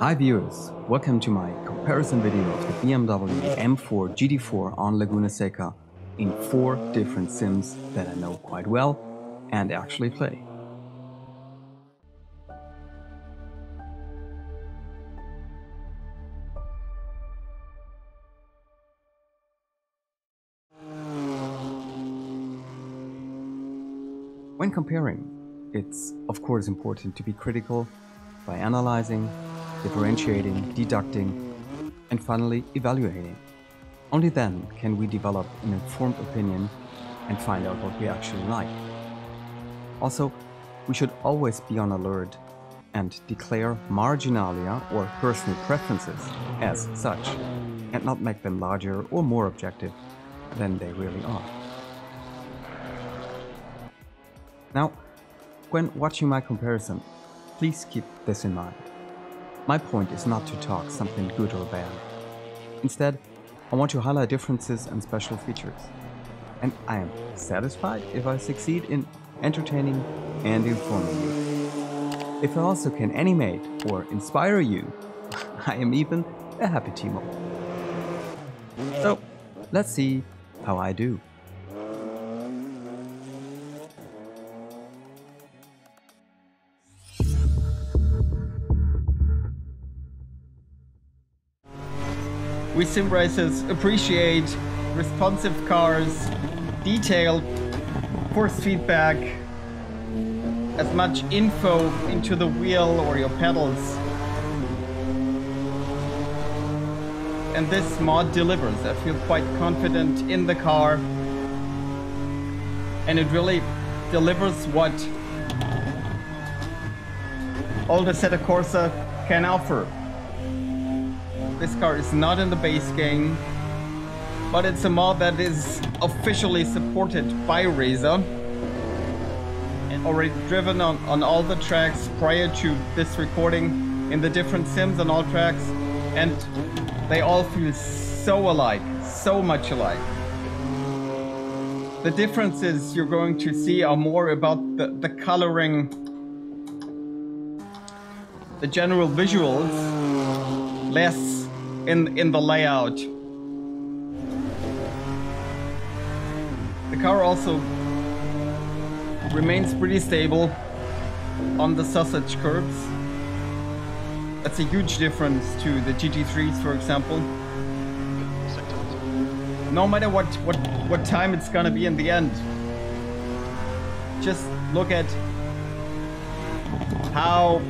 Hi viewers, welcome to my comparison video of the BMW M4 GT4 on Laguna Seca in 4 different sims that I know quite well and actually play. When comparing, it's of course important to be critical by analyzing, differentiating, deducting, and finally evaluating. Only then can we develop an informed opinion and find out what we actually like. Also, we should always be on alert and declare marginalia or personal preferences as such, and not make them larger or more objective than they really are. Now, when watching my comparison, please keep this in mind. My point is not to talk something good or bad. Instead, I want to highlight differences and special features. And I am satisfied if I succeed in entertaining and informing you. If I also can animate or inspire you, I am even a happy Timo. So, let's see how I do. We sim racers appreciate responsive cars, detailed force feedback, as much info into the wheel or your pedals. And this mod delivers. I feel quite confident in the car. And it really delivers what all the Assetto Corsa can offer. This car is not in the base game, but it's a mod that is officially supported by Razer and already driven on all the tracks prior to this recording in the different sims on all tracks, and they all feel so alike, so much alike. The differences you're going to see are more about the coloring, the general visuals, less in the layout. The car also remains pretty stable on the sausage curbs. That's a huge difference to the GT3s, for example. No matter what time it's gonna be in the end, just look at how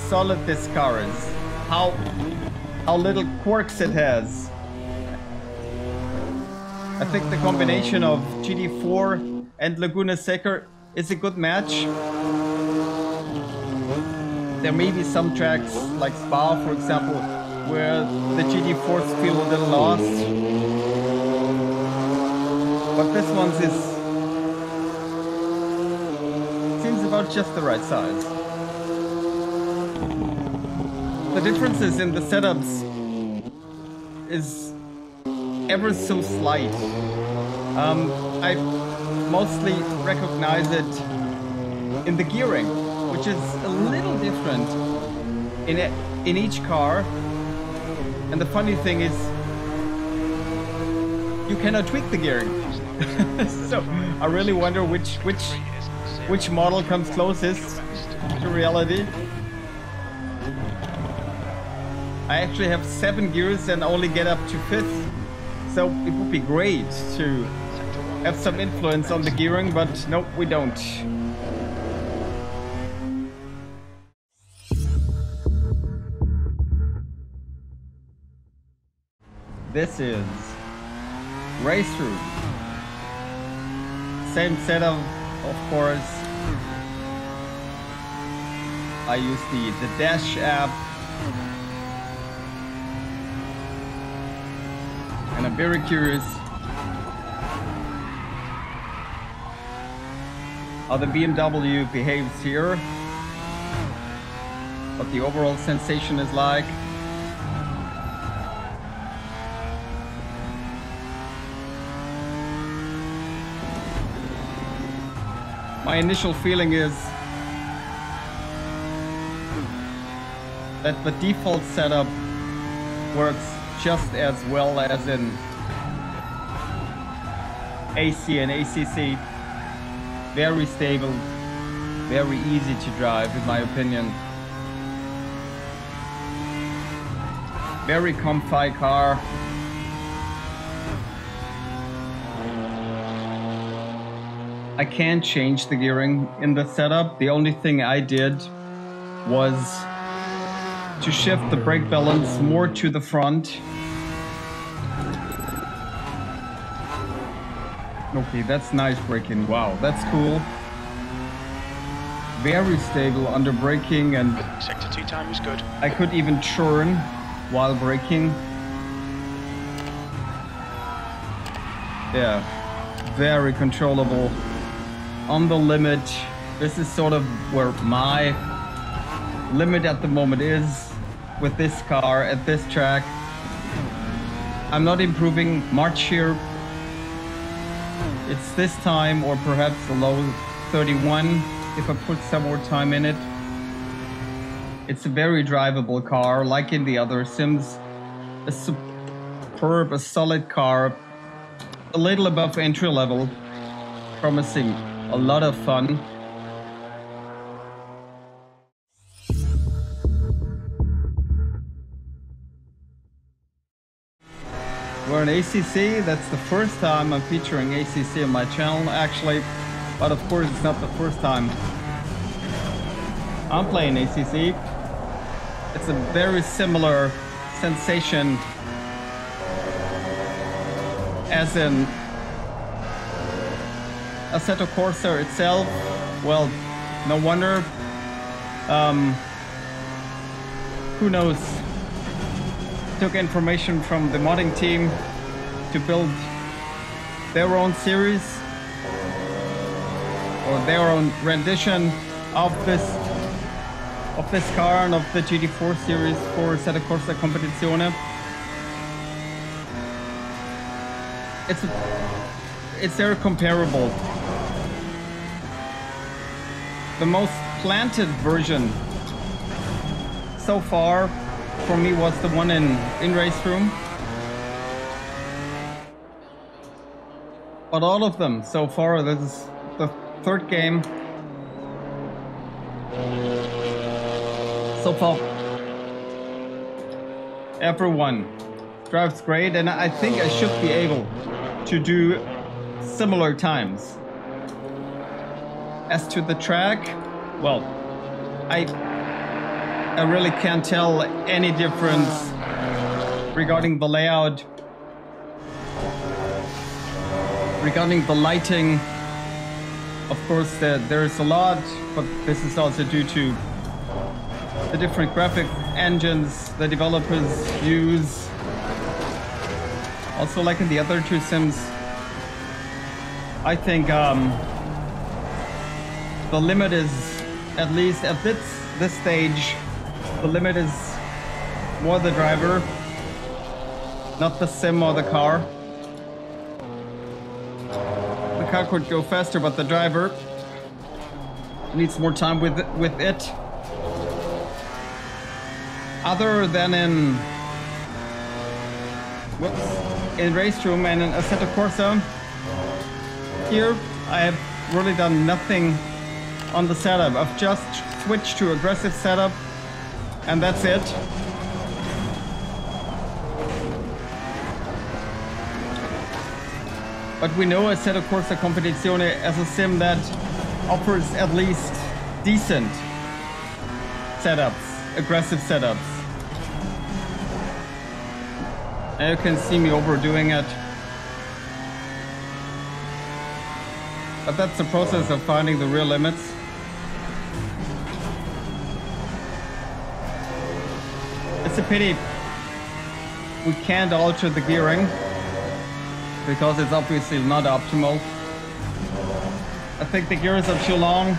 solid this car is, how little quirks it has. I think the combination of GT4 and Laguna Seca is a good match. There may be some tracks like Spa, for example, where the GT4s feel a little lost, but this one's seems about just the right size. The differences in the setups is ever so slight. I mostly recognize it in the gearing, which is a little different in each car. And the funny thing is, you cannot tweak the gearing. So I really wonder which model comes closest to reality. I actually have 7 gears and only get up to 5th, so it would be great to have some influence on the gearing, but nope, we don't. This is RaceRoom. Same setup, of course. I use the Dash app. And I'm very curious how the BMW behaves here, what the overall sensation is like. My initial feeling is that the default setup works just as well as in AC and ACC. Very stable, very easy to drive in my opinion. Very comfy car. I can't change the gearing in the setup. The only thing I did was to shift the brake balance more to the front. Okay, that's nice braking. Wow, that's cool. Very stable under braking, and sector 2 time is good. I could even turn while braking. Yeah, very controllable. On the limit, this is sort of where my limit at the moment is with this car at this track. I'm not improving much here. It's this time, or perhaps a low 31 if I put some more time in it. It's a very drivable car, like in the other sims. A superb, a solid car, a little above entry level, promising a lot of fun. We're in ACC. That's the first time I'm featuring ACC on my channel, actually. But of course, it's not the first time I'm playing ACC. It's a very similar sensation as in Assetto Corsa itself. Well, no wonder. Who knows? Took information from the modding team to build their own series or their own rendition of this car and of the GT4 series for Assetto Corsa Competizione. It's very comparable. The most planted version so far for me was the one in RaceRoom. But all of them so far, this is the third game. So far, everyone drives great, and I think I should be able to do similar times. As to the track, well, I really can't tell any difference regarding the layout, regarding the lighting. Of course, there's a lot, but this is also due to the different graphic engines the developers use. Also, like in the other two sims, I think the limit is, at least at this stage, the limit is more the driver, not the sim or the car. The car could go faster, but the driver needs more time with it. Other than in RaceRoom and in Assetto Corsa, here I have really done nothing on the setup. I've just switched to aggressive setup, and that's it. But we know Assetto Corsa Competizione as a sim that offers at least decent setups, aggressive setups. And you can see me overdoing it. But that's the process of finding the real limits. It's a pity we can't alter the gearing, because it's obviously not optimal. I think the gears are too long.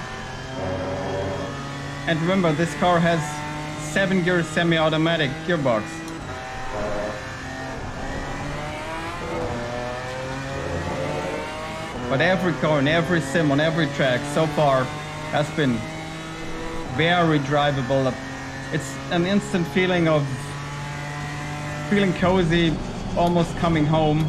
And remember, this car has 7-gear semi-automatic gearbox. But every car and every sim on every track so far has been very drivable, It's an instant feeling of feeling cozy, almost coming home.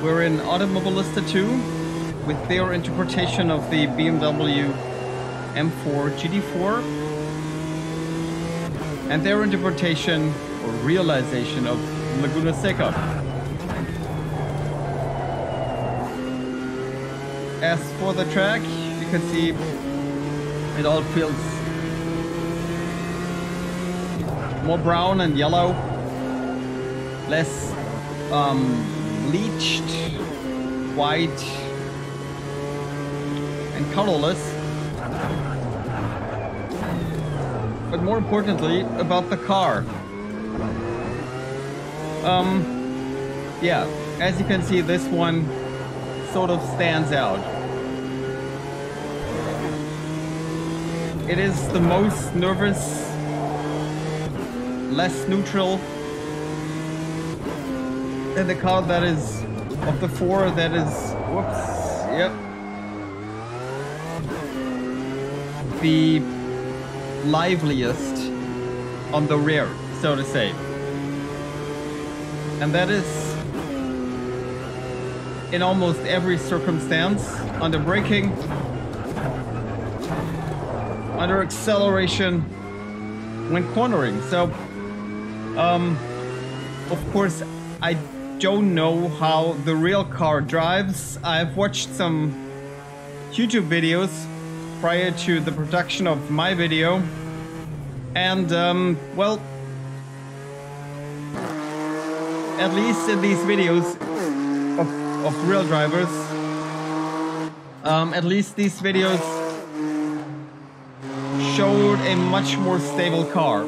We're in Automobilista 2 with their interpretation of the BMW M4 GT4 and their interpretation or realization of Laguna Seca. As for the track, you can see it all feels more brown and yellow, less bleached, white and colorless. But more importantly, about the car. Yeah, as you can see, this one sort of stands out. It is the most nervous, less neutral, and the car that is, of the four, that is, whoops, yep, the liveliest on the rear, so to say. And that is in almost every circumstance, under braking, under acceleration, when cornering. So, of course, I don't know how the real car drives. I've watched some YouTube videos prior to the production of my video, and well, at least in these videos of real drivers, at least these videos showed a much more stable car.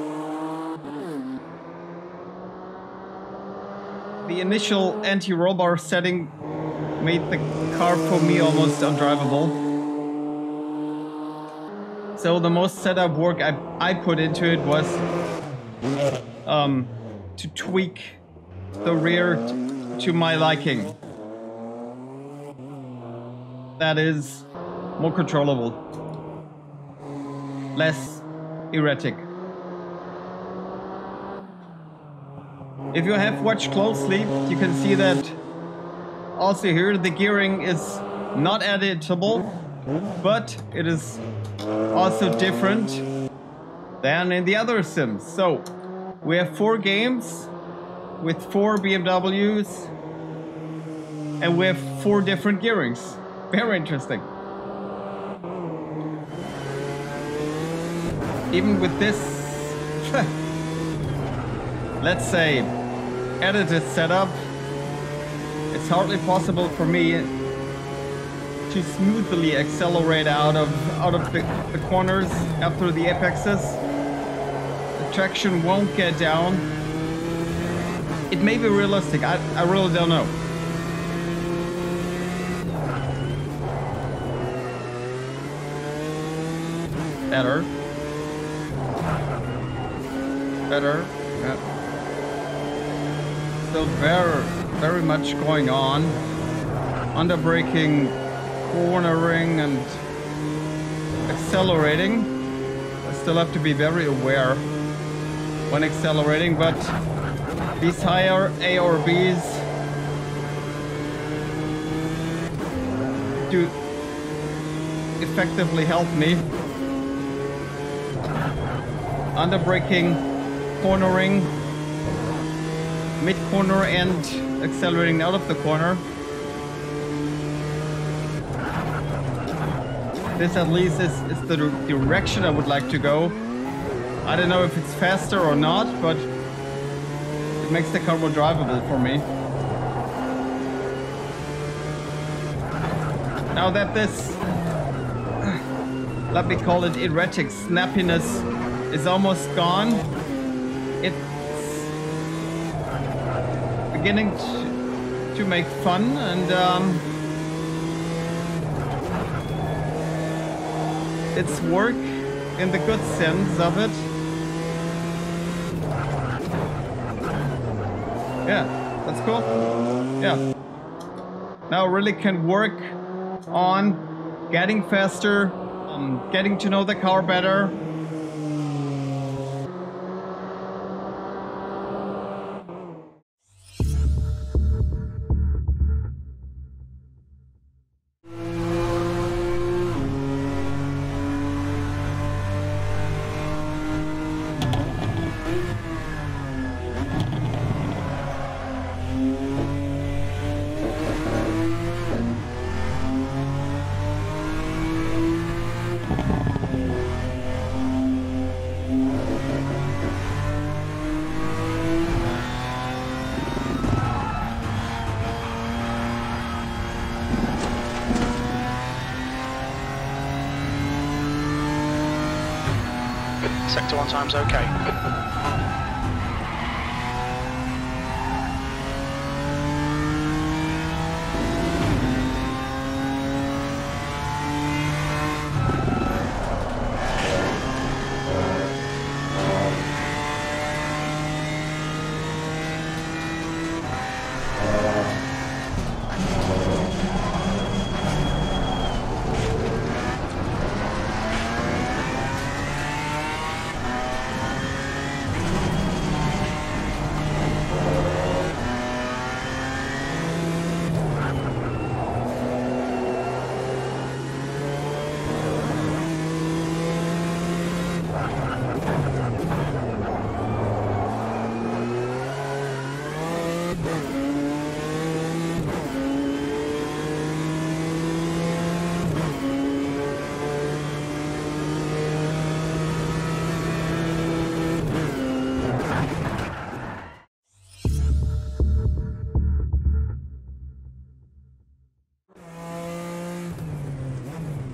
The initial anti-roll bar setting made the car for me almost undrivable. So the most setup work I put into it was to tweak the rear to my liking. That is more controllable, less erratic. If you have watched closely, you can see that also here the gearing is not editable, but it is also different than in the other sims. So we have 4 games with 4 BMWs, and we have 4 different gearings. Very interesting. Even with this, let's say, edited setup, it's hardly possible for me to smoothly accelerate out of the corners after the apexes. The traction won't get down. It may be realistic, I really don't know. Better. Better. Yeah. So very much going on. Under braking, cornering and accelerating. I still have to be very aware when accelerating, but these higher ARBs do effectively help me. Under braking, cornering, mid corner and accelerating out of the corner. This at least is the direction I would like to go. I don't know if it's faster or not, but it makes the car more drivable for me. Now that this, let me call it erratic snappiness, is almost gone, it's beginning to make fun, and it's work in the good sense of it. Yeah. That's cool. Yeah. Now really can work on getting faster, getting to know the car better. Sector 1 time's okay.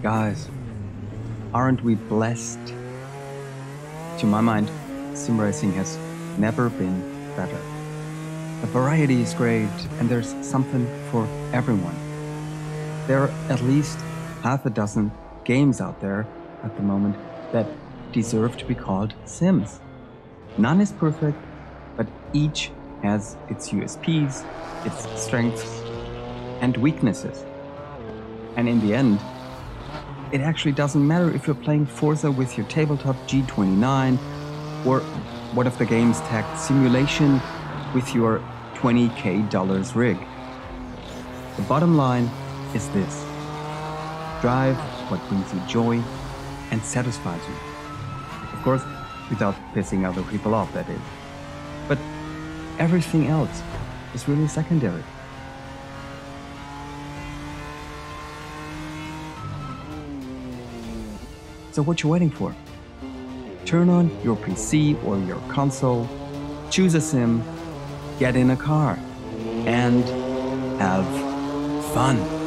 Guys, aren't we blessed? To my mind, SimRacing has never been better. The variety is great and there's something for everyone. There are at least half a dozen games out there at the moment that deserve to be called Sims. None is perfect, but each has its USPs, its strengths and weaknesses. And in the end, it actually doesn't matter if you're playing Forza with your tabletop G29 or one of the games tagged simulation with your $20,000 rig. The bottom line is this: drive what brings you joy and satisfies you. Of course, without pissing other people off, that is. But everything else is really secondary. So what you waiting for? Turn on your PC or your console, choose a sim, get in a car, and have fun.